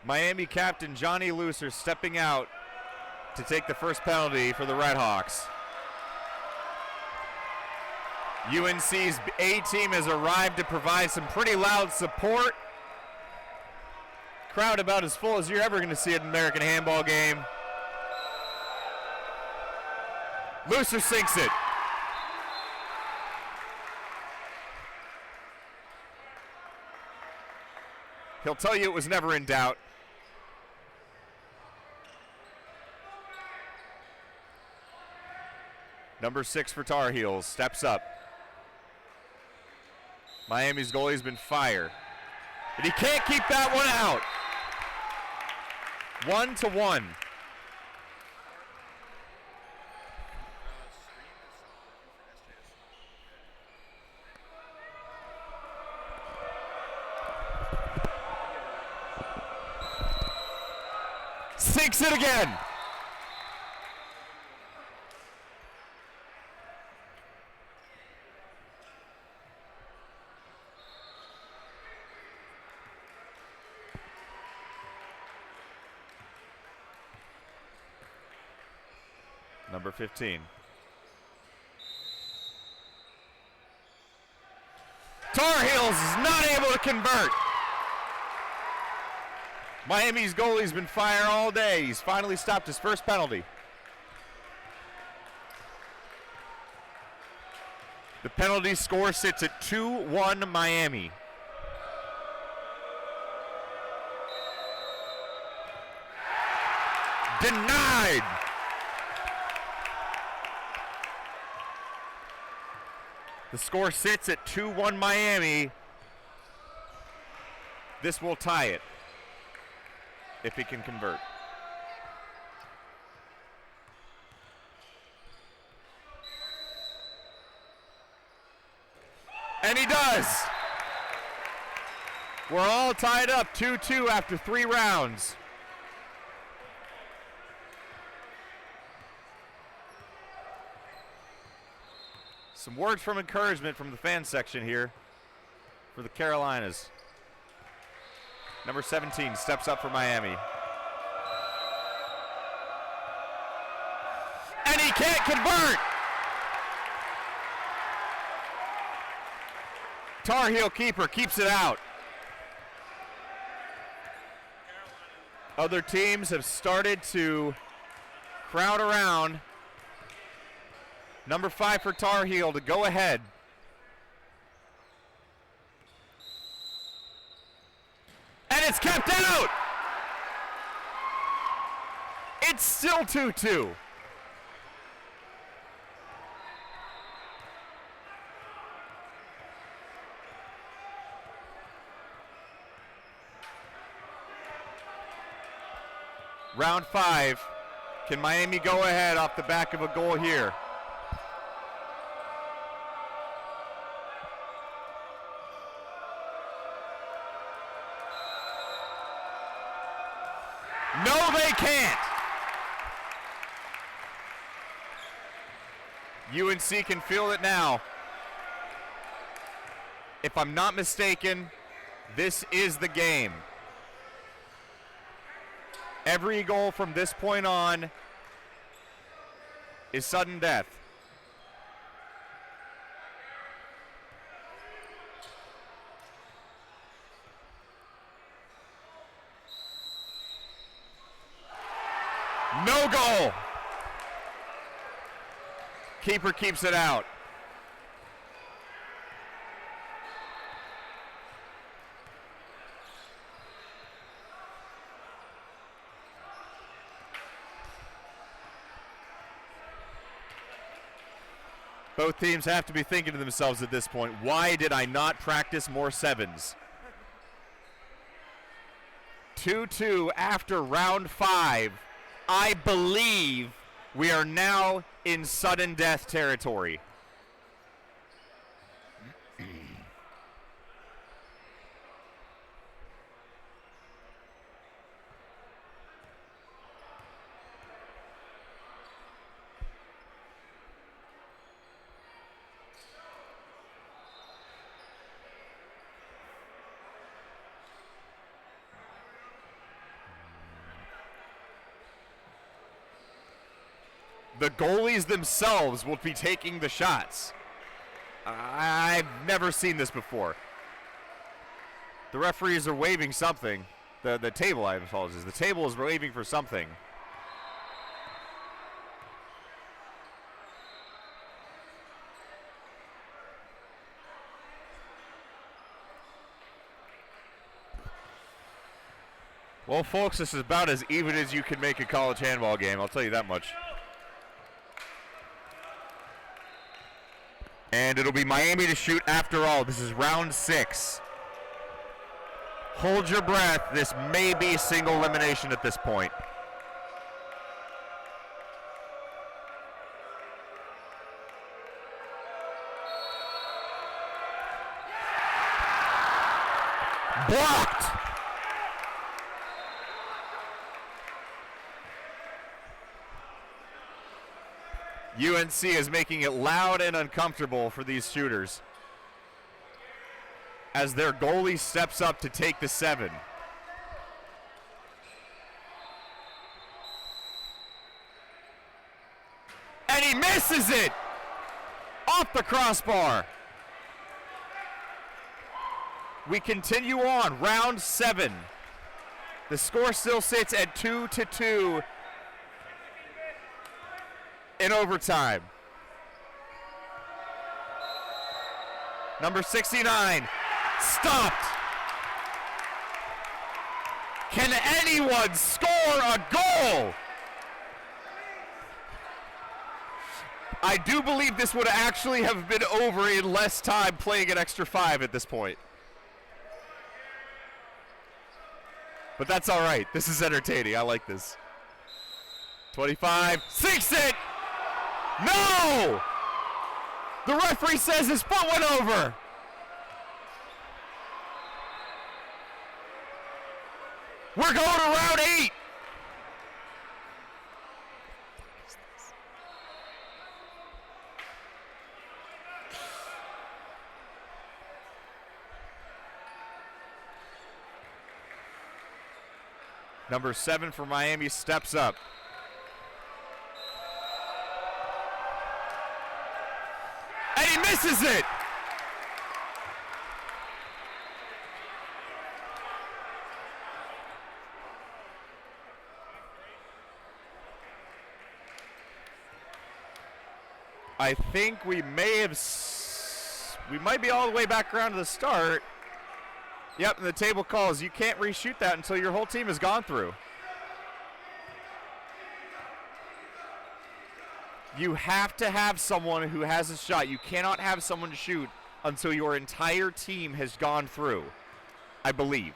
Miami captain Johnny Looser stepping out to take the first penalty for the Red Hawks. UNC's A team has arrived to provide some pretty loud support. Crowd about as full as you're ever going to see at an American handball game. Looser sinks it. He'll tell you it was never in doubt. Number 6 for Tar Heels steps up. Miami's goalie's been fired. And he can't keep that one out. 1-1. Sinks it again. Number 15. Tar Heels is not able to convert. Miami's goalie's been firing all day. He's finally stopped his first penalty. The penalty score sits at 2-1 Miami. Denied. The score sits at 2-1 Miami. This will tie it if he can convert. And he does. We're all tied up 2-2 after 3 rounds. Some words from encouragement from the fan section here for the Carolinas. Number 17 steps up for Miami. And he can't convert! Tar Heel keeper keeps it out. Other teams have started to crowd around. Number 5 for Tar Heel to go ahead. And it's kept out! It's still 2-2. Round 5. Can Miami go ahead off the back of a goal here? No, they can't. UNC can feel it now. If I'm not mistaken, this is the game. Every goal from this point on is sudden death. No goal. Keeper keeps it out. Both teams have to be thinking to themselves at this point, why did I not practice more 7s? 2-2 after round 5. I believe we are now in sudden death territory. the goalies themselves will be taking the shots. I've never seen this before. The referees are waving something. The table, I apologize. The table is waving for something. Well, folks, this is about as even as you can make a college handball game. I'll tell you that much. And it'll be Miami to shoot after all. This is round 6. Hold your breath. This may be single elimination at this point. Blocked! UNC is making it loud and uncomfortable for these shooters as their goalie steps up to take the 7. And he misses it! Off the crossbar. We continue on, round 7. The score still sits at 2-2 in overtime. Number 69, stopped. Can anyone score a goal? I do believe this would actually have been over in less time playing an extra 5 at this point. But that's all right. This is entertaining. I like this. 25, sinks it! No! The referee says his foot went over. We're going to round 8. Number 7 for Miami steps up. And he misses it! I think we may have, we might be all the way back around to the start. Yep, and the table calls, you can't reshoot that until your whole team has gone through. You have to have someone who has a shot. You cannot have someone shoot until your entire team has gone through, I believe.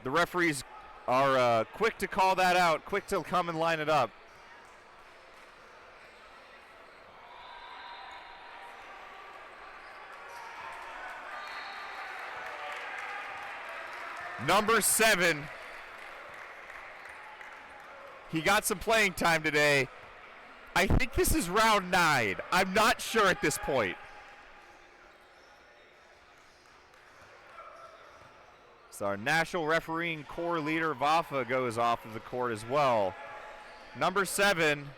The referees are quick to call that out, quick to come and line it up. Number 7, he got some playing time today. I think this is round 9. I'm not sure at this point. So our national refereeing corps leader, Vafa, goes off of the court as well. Number 7.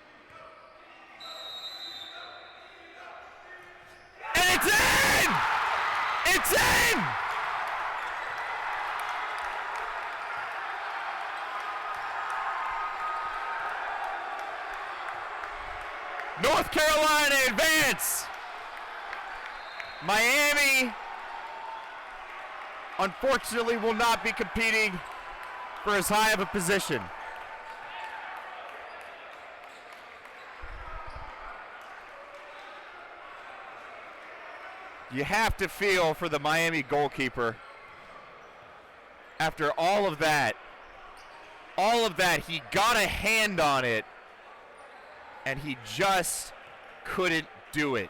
And it's in! It's in! North Carolina advance. Miami, unfortunately, will not be competing for as high of a position. You have to feel for the Miami goalkeeper. After all of that, he got a hand on it, and he just couldn't do it.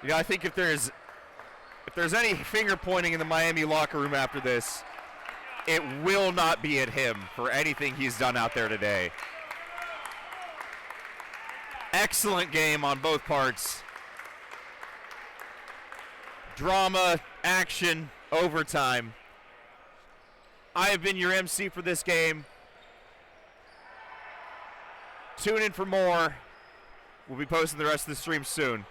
You know, I think if there's any finger pointing in the Miami locker room after this, it will not be at him for anything he's done out there today. Excellent game on both parts. Drama, action, overtime. I have been your MC for this game. Tune in for more. We'll be posting the rest of the stream soon.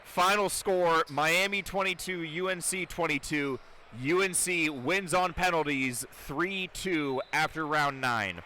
Final score, Miami 22, UNC 22. UNC wins on penalties 3-2 after round 9.